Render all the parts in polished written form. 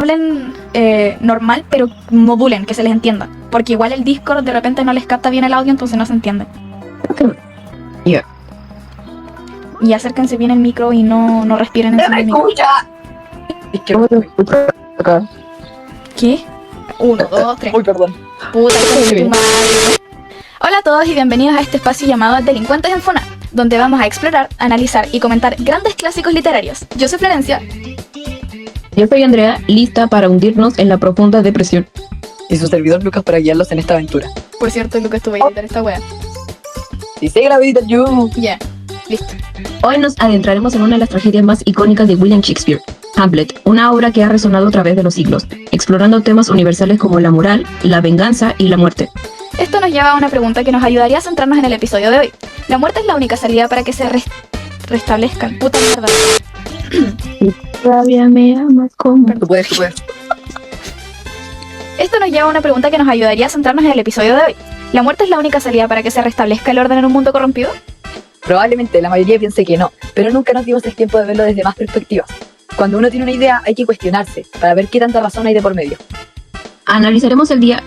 hablen normal, pero modulen, que se les entienda. Porque igual el Discord de repente no les capta bien el audio, entonces no se entiende. Yeah. Y acérquense bien el micro y no respiren encima del micro. Es que no me escucho acá. ¿Qué? 1, 2, 3. Uy, perdón. Puta, que tu madre. Hola a todos y bienvenidos a este espacio llamado Delincuentes en Funa, donde vamos a explorar, analizar y comentar grandes clásicos literarios. Yo soy Florencia. Yo soy Andrea, lista para hundirnos en la profunda depresión. Y su servidor Lucas para guiarlos en esta aventura. Por cierto, Lucas, estuve a editar esta wea. Y sigue la vida, you. Ya, listo. Hoy nos adentraremos en una de las tragedias más icónicas de William Shakespeare, Hamlet, una obra que ha resonado a través de los siglos, explorando temas universales como la moral, la venganza y la muerte. Esto nos lleva a una pregunta que nos ayudaría a centrarnos en el episodio de hoy. ¿La muerte es la única salida para que se restablezcan? Puta mierda. Todavía me amas como... Tú puedes. Esto nos lleva a una pregunta que nos ayudaría a centrarnos en el episodio de hoy. ¿La muerte es la única salida para que se restablezca el orden en un mundo corrompido? Probablemente la mayoría piense que no, pero nunca nos dimos el tiempo de verlo desde más perspectivas. Cuando uno tiene una idea hay que cuestionarse para ver qué tanta razón hay de por medio. Analizaremos el día...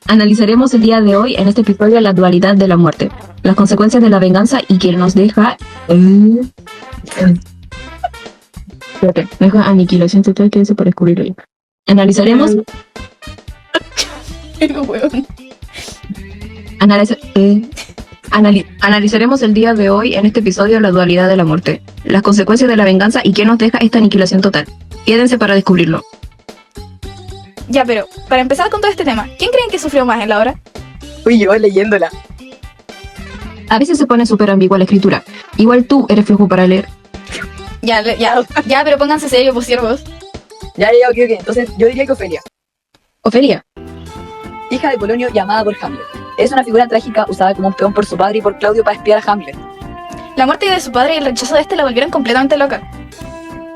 Analizaremos el día de hoy en este episodio la dualidad de la muerte, las consecuencias de la venganza y que nos deja... Espérate, me deja aniquilación total que se por descubrir hoy. Analizaremos... Analizaremos el día de hoy en este episodio la dualidad de la muerte, las consecuencias de la venganza y qué nos deja esta aniquilación total. Quédense para descubrirlo. Ya, pero para empezar con todo este tema, ¿quién creen que sufrió más en la obra? Fui yo leyéndola. A veces se pone súper ambigua la escritura. Igual tú eres flojo para leer. Ya, pero pónganse serios, pues siervos. Ya, ok. Entonces yo diría que Ofelia, Ofelia, hija de Polonio llamada por Hamlet. Es una figura trágica usada como un peón por su padre y por Claudio para espiar a Hamlet. La muerte de su padre y el rechazo de este la volvieron completamente loca.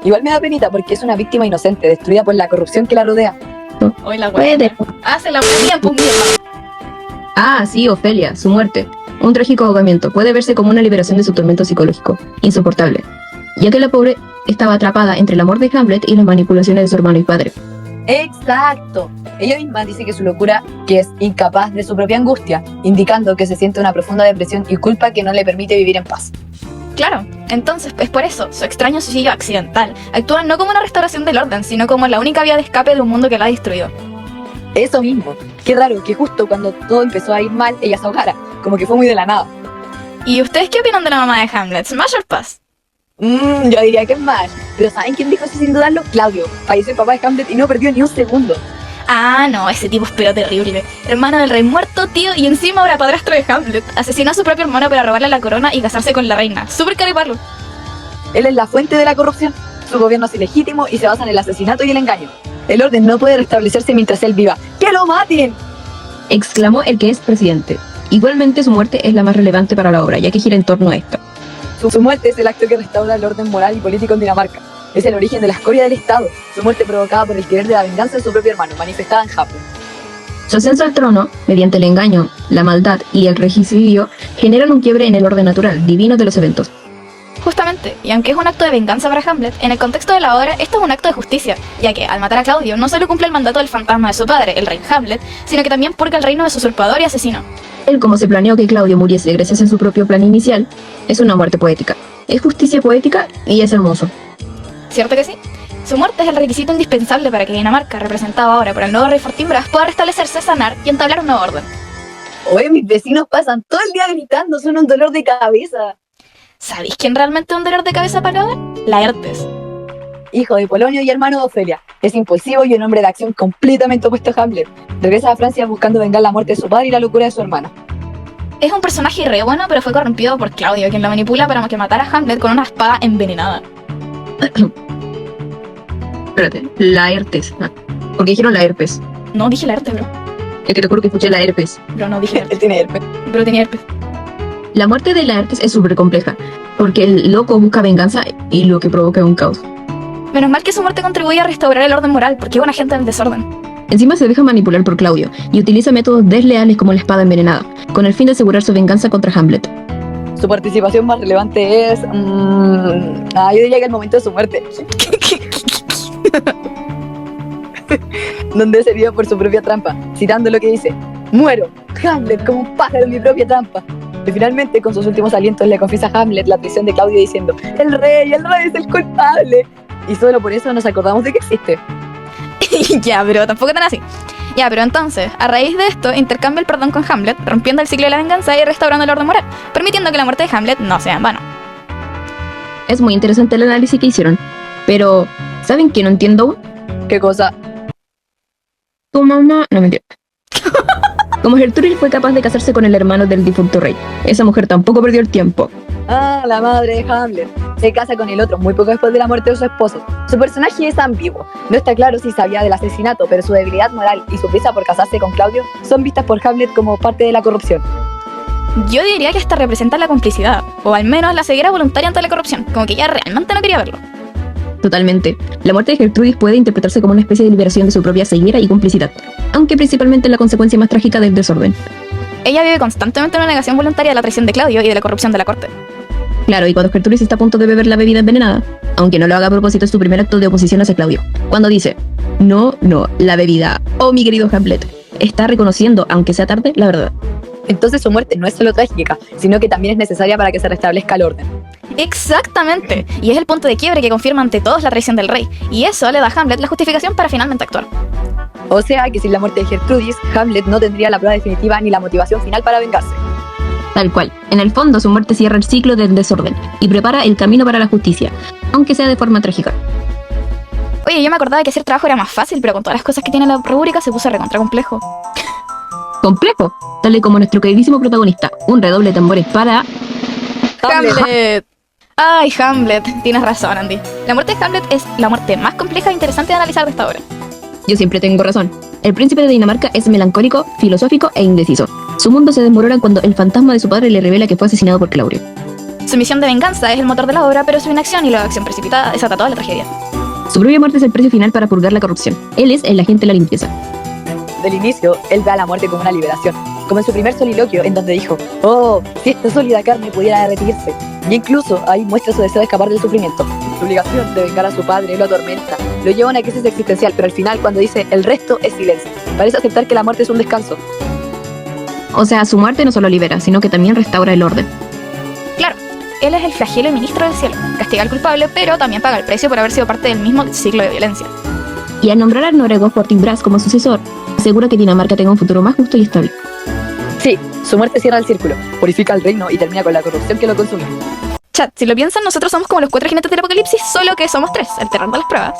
Igual me da penita porque es una víctima inocente, destruida por la corrupción que la rodea. Hoy la wea. puede. Hace la wea bien, pues mierda. Ah, sí, Ofelia, su muerte. Un trágico ahogamiento. Puede verse como una liberación de su tormento psicológico. Insoportable. Ya que la pobre estaba atrapada entre el amor de Hamlet y las manipulaciones de su hermano y padre. ¡Exacto! Ella misma dice que su locura, que es incapaz de su propia angustia, indicando que se siente una profunda depresión y culpa que no le permite vivir en paz. Claro, entonces es por eso, su extraño suicidio accidental actúa no como una restauración del orden, sino como la única vía de escape de un mundo que la ha destruido. Eso mismo. Qué raro que justo cuando todo empezó a ir mal, ella se ahogara. Como que fue muy de la nada. ¿Y ustedes qué opinan de la mamá de Hamlet? ¿Smash or pass? Yo diría que es más. Pero ¿saben quién dijo eso sin dudarlo? Claudio. Falleció el papá de Hamlet y no perdió ni un segundo. Ah, no, ese tipo es pero terrible. Hermano del rey muerto, tío, y encima ahora padrastro de Hamlet. Asesinó a su propio hermano para robarle la corona y casarse con la reina. Súper cariparlo. Él es la fuente de la corrupción. Su gobierno es ilegítimo y se basa en el asesinato y el engaño. El orden no puede restablecerse mientras él viva. ¡Que lo maten! Exclamó el que es presidente. Igualmente su muerte es la más relevante para la obra, ya que gira en torno a esto. Su muerte es el acto que restaura el orden moral y político en Dinamarca. Es el origen de la escoria del Estado. Su muerte provocada por el querer de la venganza de su propio hermano, manifestada en Hamlet. Su ascenso al trono, mediante el engaño, la maldad y el regicidio, generan un quiebre en el orden natural, divino de los eventos. Justamente, y aunque es un acto de venganza para Hamlet, en el contexto de la obra esto es un acto de justicia, ya que al matar a Claudio no solo cumple el mandato del fantasma de su padre, el rey Hamlet, sino que también purga el reino de su usurpador y asesino. Él, como se planeó que Claudio muriese gracias a su propio plan inicial, es una muerte poética. Es justicia poética y es hermoso. ¿Cierto que sí? Su muerte es el requisito indispensable para que Dinamarca, representado ahora por el nuevo rey Fortinbras, pueda restablecerse, sanar y entablar un nuevo orden. Oye, mis vecinos pasan todo el día gritando, son un dolor de cabeza. ¿Sabéis quién realmente es un dolor de cabeza para la obra? Laertes. Hijo de Polonio y hermano de Ofelia. Es impulsivo y un hombre de acción completamente opuesto a Hamlet. Regresa a Francia buscando vengar la muerte de su padre y la locura de su hermana. Es un personaje re bueno, pero fue corrompido por Claudio, quien lo manipula para que matara a Hamlet con una espada envenenada. Espérate, la herpes. Porque dijeron la herpes. No, dije la herpes, bro. Es que te juro que escuché la herpes. Bro, no dije Él herpes. tiene herpes. Pero tenía herpes. La muerte de Laertes es súper compleja, porque el loco busca venganza y lo que provoca es un caos. Menos mal que su muerte contribuye a restaurar el orden moral, porque es un agente del desorden. Encima se deja manipular por Claudio y utiliza métodos desleales como la espada envenenada, con el fin de asegurar su venganza contra Hamlet. Su participación más relevante es... yo diría que el momento de su muerte. Donde es herido por su propia trampa, citando lo que dice: muero, Hamlet, como un pájaro en mi propia trampa. Y finalmente, con sus últimos alientos, le confiesa a Hamlet la traición de Claudio diciendo: el rey es el culpable. Y solo por eso nos acordamos de que existe. Ya, pero tampoco tan así. Ya, pero entonces, a raíz de esto, intercambia el perdón con Hamlet, rompiendo el ciclo de la venganza y restaurando el orden moral, permitiendo que la muerte de Hamlet no sea en vano. Es muy interesante el análisis que hicieron, pero ¿saben qué no entiendo aún? ¿Qué cosa? Tu mamá... No, mentira. Como Gertrudis fue capaz de casarse con el hermano del difunto rey, esa mujer tampoco perdió el tiempo. La madre de Hamlet se casa con el otro muy poco después de la muerte de su esposo. Su personaje es ambiguo. No está claro si sabía del asesinato, pero su debilidad moral y su prisa por casarse con Claudio son vistas por Hamlet como parte de la corrupción. Yo diría que hasta representa la complicidad, o al menos la ceguera voluntaria ante la corrupción, como que ella realmente no quería verlo. Totalmente. La muerte de Gertrudis puede interpretarse como una especie de liberación de su propia ceguera y complicidad, aunque principalmente la consecuencia más trágica del desorden. Ella vive constantemente una negación voluntaria de la traición de Claudio y de la corrupción de la corte. Claro, y cuando Gertrudis está a punto de beber la bebida envenenada, aunque no lo haga a propósito, es su primer acto de oposición hacia Claudio. Cuando dice: no, la bebida, oh mi querido Hamlet, está reconociendo, aunque sea tarde, la verdad. Entonces su muerte no es solo trágica, sino que también es necesaria para que se restablezca el orden. Exactamente, y es el punto de quiebre que confirma ante todos la traición del rey, y eso le da a Hamlet la justificación para finalmente actuar. O sea que sin la muerte de Gertrudis, Hamlet no tendría la prueba definitiva ni la motivación final para vengarse. Tal cual. En el fondo, su muerte cierra el ciclo del desorden y prepara el camino para la justicia, aunque sea de forma trágica. Oye, yo me acordaba que hacer trabajo era más fácil, pero con todas las cosas que tiene la rúbrica se puso recontra complejo. Complejo, tal y como nuestro queridísimo protagonista. Un redoble de tambores para... ¡Hamlet! Ay, Hamlet, tienes razón, Andy. La muerte de Hamlet es la muerte más compleja e interesante de analizar de esta obra. Yo siempre tengo razón. El príncipe de Dinamarca es melancólico, filosófico e indeciso. Su mundo se desmorona cuando el fantasma de su padre le revela que fue asesinado por Claudio. Su misión de venganza es el motor de la obra, pero su inacción y la acción precipitada desata toda la tragedia. Su propia muerte es el precio final para purgar la corrupción. Él es el agente de la limpieza. Del inicio, él ve a la muerte como una liberación, como en su primer soliloquio, en donde dijo: oh, si esta sólida carne pudiera derretirse. Y incluso ahí muestra su deseo de escapar del sufrimiento. Su obligación de vengar a su padre lo atormenta, lo lleva a una crisis existencial, pero al final, cuando dice el resto es silencio, parece aceptar que la muerte es un descanso. O sea, su muerte no solo libera, sino que también restaura el orden. Claro, él es el flagelo y ministro del cielo. Castiga al culpable, pero también paga el precio por haber sido parte del mismo ciclo de violencia. Y al nombrar a Noregon Fortinbras como sucesor, asegura que Dinamarca tenga un futuro más justo y estable. Sí, su muerte cierra el círculo, purifica el reino y termina con la corrupción que lo consume. Chat, si lo piensan, nosotros somos como los 4 jinetes del apocalipsis, solo que somos 3, el terror de las pruebas.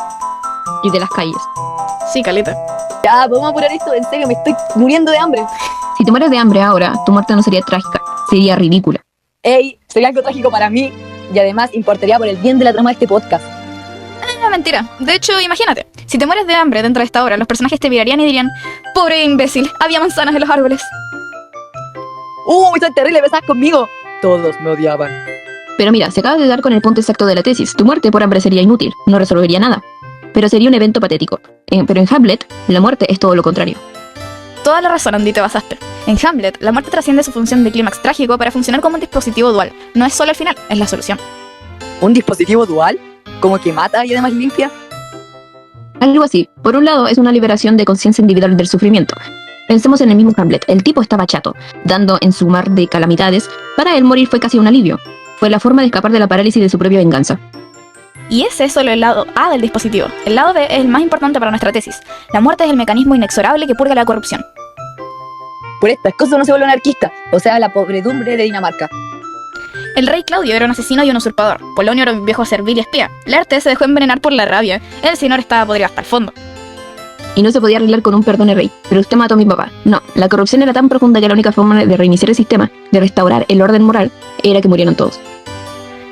Y de las calles. Sí, caleta. Ya, podemos apurar esto, en serio, me estoy muriendo de hambre. Si te mueres de hambre ahora, tu muerte no sería trágica, sería ridícula. Ey, sería algo trágico para mí y además importaría por el bien de la trama de este podcast. No, mentira. De hecho, imagínate, si te mueres de hambre dentro de esta obra, los personajes te mirarían y dirían: pobre imbécil, había manzanas en los árboles. Son terrible, besas conmigo. Todos me odiaban. Pero mira, se acaba de dar con el punto exacto de la tesis. Tu muerte por hambre sería inútil, no resolvería nada. Pero sería un evento patético. Pero en Hamlet, la muerte es todo lo contrario. Toda la razón, Andy, te basaste. En Hamlet, la muerte trasciende su función de clímax trágico para funcionar como un dispositivo dual. No es solo el final, es la solución. ¿Un dispositivo dual? ¿Como que mata y además limpia? Algo así. Por un lado, es una liberación de conciencia individual del sufrimiento. Pensemos en el mismo Hamlet. El tipo estaba chato, dando en su mar de calamidades. Para él, morir fue casi un alivio. Fue la forma de escapar de la parálisis de su propia venganza. Y ese es solo el lado A del dispositivo. El lado B es el más importante para nuestra tesis. La muerte es el mecanismo inexorable que purga la corrupción. Por esta cosa no se vuelve anarquista, o sea, la pobredumbre de Dinamarca. El rey Claudio era un asesino y un usurpador. Polonio era un viejo servil y espía. Laertes se dejó envenenar por la rabia. El señor estaba podrido hasta el fondo. Y no se podía arreglar con un perdone rey. Pero usted mató a mi papá. No, la corrupción era tan profunda que la única forma de reiniciar el sistema, de restaurar el orden moral, era que murieran todos.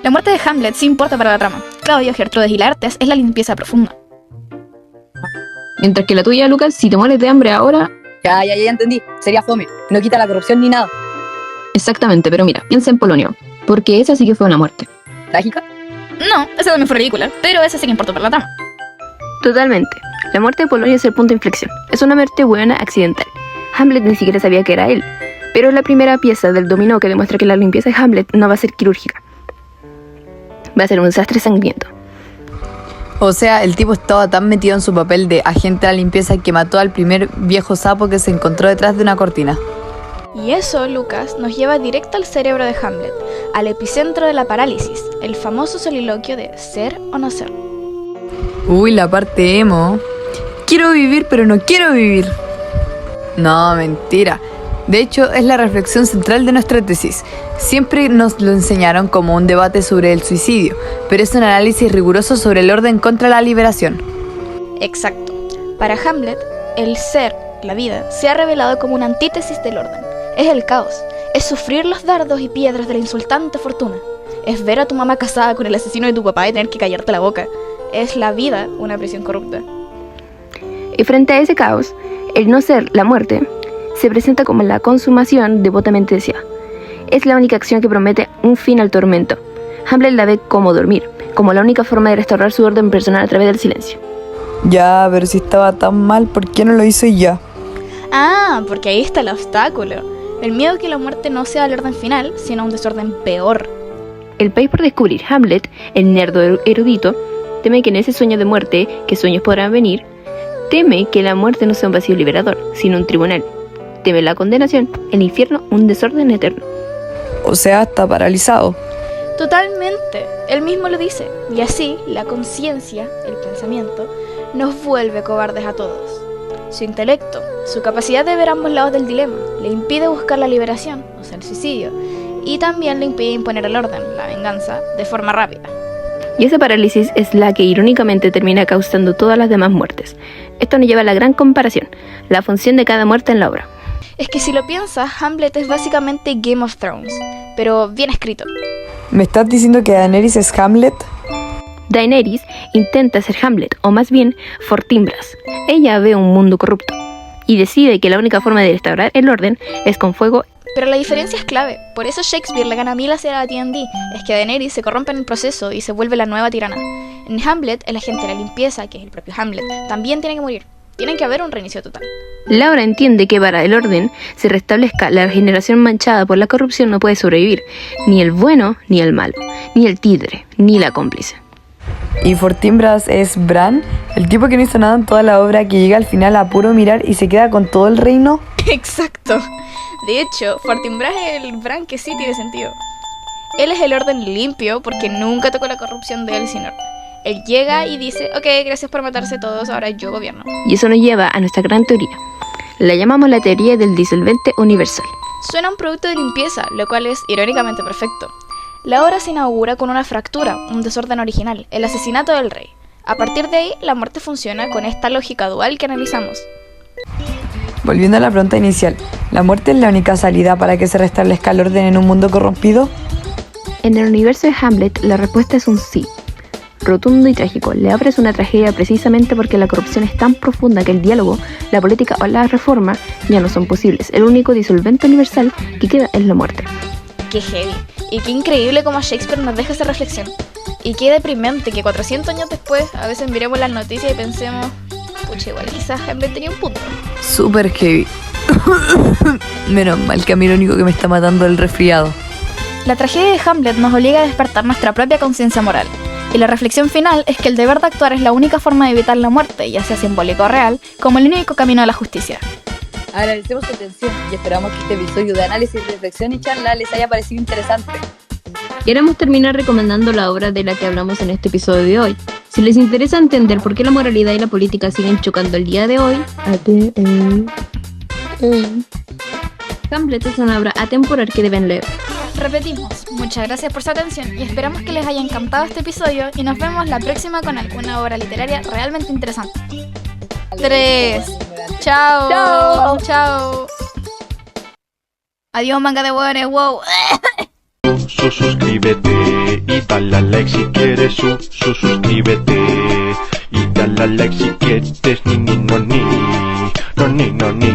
La muerte de Hamlet sí importa para la trama. Claudio, Gertrudes y Laertes es la limpieza profunda. Mientras que la tuya, Lucas, si te mueres de hambre ahora... Ya entendí. Sería fome. No quita la corrupción ni nada. Exactamente, pero mira, piensa en Polonio. Porque esa sí que fue una muerte. ¿Trágica? No, esa también fue ridícula, pero esa sí que importa para la trama. Totalmente. La muerte de Polonio es el punto de inflexión. Es una muerte buena accidental. Hamlet ni siquiera sabía que era él. Pero es la primera pieza del dominó que demuestra que la limpieza de Hamlet no va a ser quirúrgica. Va a ser un desastre sangriento. O sea, el tipo estaba tan metido en su papel de agente de la limpieza que mató al primer viejo sapo que se encontró detrás de una cortina. Y eso, Lucas, nos lleva directo al cerebro de Hamlet, al epicentro de la parálisis, el famoso soliloquio de ser o no ser. Uy, la parte emo. Quiero vivir, pero no quiero vivir. No, mentira. De hecho, es la reflexión central de nuestra tesis. Siempre nos lo enseñaron como un debate sobre el suicidio, pero es un análisis riguroso sobre el orden contra la liberación. Exacto. Para Hamlet, el ser, la vida, se ha revelado como una antítesis del orden. Es el caos. Es sufrir los dardos y piedras de la insultante fortuna. Es ver a tu mamá casada con el asesino de tu papá y tener que callarte la boca. Es la vida una prisión corrupta. Y frente a ese caos, el no ser, la muerte, se presenta como la consumación devotamente deseada. Es la única acción que promete un fin al tormento. Hamlet la ve como dormir, como la única forma de restaurar su orden personal a través del silencio. Ya, pero si estaba tan mal, ¿por qué no lo hizo ya? Ah, porque ahí está el obstáculo. El miedo a que la muerte no sea el orden final, sino un desorden peor. El país por descubrir, Hamlet, el nerdo erudito, teme que en ese sueño de muerte, que sueños podrán venir, teme que la muerte no sea un vacío liberador, sino un tribunal. Teme la condenación, el infierno, un desorden eterno. O sea, está paralizado. Totalmente, él mismo lo dice. Y así, la conciencia, el pensamiento, nos vuelve cobardes a todos. Su intelecto, su capacidad de ver ambos lados del dilema, le impide buscar la liberación, o sea, el suicidio, y también le impide imponer el orden, la venganza, de forma rápida. Y esa parálisis es la que irónicamente termina causando todas las demás muertes. Esto nos lleva a la gran comparación, la función de cada muerte en la obra. Es que si lo piensas, Hamlet es básicamente Game of Thrones, pero bien escrito. ¿Me estás diciendo que Daenerys es Hamlet? Daenerys intenta ser Hamlet, o más bien Fortinbras. Ella ve un mundo corrupto y decide que la única forma de restaurar el orden es con fuego. Pero la diferencia es clave, por eso Shakespeare le gana 1000 a D&D, es que Daenerys se corrompe en el proceso y se vuelve la nueva tirana. En Hamlet, el agente de la limpieza, que es el propio Hamlet, también tiene que morir. Tiene que haber un reinicio total. Laura entiende que para el orden se restablezca, la generación manchada por la corrupción no puede sobrevivir, ni el bueno ni el malo, ni el títere, ni la cómplice. Y Fortinbras es Bran, el tipo que no hizo nada en toda la obra, que llega al final a puro mirar y se queda con todo el reino. Exacto. De hecho, Fortinbras es el Bran que sí tiene sentido. Él es el orden limpio porque nunca tocó la corrupción de Elsinore. Él llega y dice, ok, gracias por matarse todos, ahora yo gobierno. Y eso nos lleva a nuestra gran teoría. La llamamos la teoría del disolvente universal. Suena un producto de limpieza, lo cual es irónicamente perfecto. La obra se inaugura con una fractura, un desorden original, el asesinato del rey. A partir de ahí, la muerte funciona con esta lógica dual que analizamos. Volviendo a la pregunta inicial, ¿la muerte es la única salida para que se restablezca el orden en un mundo corrompido? En el universo de Hamlet, la respuesta es un sí. Rotundo y trágico. La obra es una tragedia precisamente porque la corrupción es tan profunda que el diálogo, la política o la reforma ya no son posibles. El único disolvente universal que queda es la muerte. Qué heavy. Y qué increíble como Shakespeare nos deja esa reflexión. Y qué deprimente que 400 años después a veces miremos las noticias y pensemos, pucha, igual quizás Hamlet tenía un punto. Súper heavy. Menos mal que a mí lo único que me está matando es el resfriado. La tragedia de Hamlet nos obliga a despertar nuestra propia conciencia moral. Y la reflexión final es que el deber de actuar es la única forma de evitar la muerte, ya sea simbólica o real, como el único camino a la justicia. Agradecemos su atención y esperamos que este episodio de análisis, reflexión y charla les haya parecido interesante. Queremos terminar recomendando la obra de la que hablamos en este episodio de hoy. Si les interesa entender por qué la moralidad y la política siguen chocando el día de hoy, Hamlet es una obra atemporal que deben leer. Repetimos, muchas gracias por su atención y esperamos que les haya encantado este episodio y nos vemos la próxima con alguna obra literaria realmente interesante. 3. Chao. Chao. Chao. Adiós, manga de hueones, wow. Suscríbete y dale a like si quieres suscríbete y dale a like si quieres ni no ni no ni no ni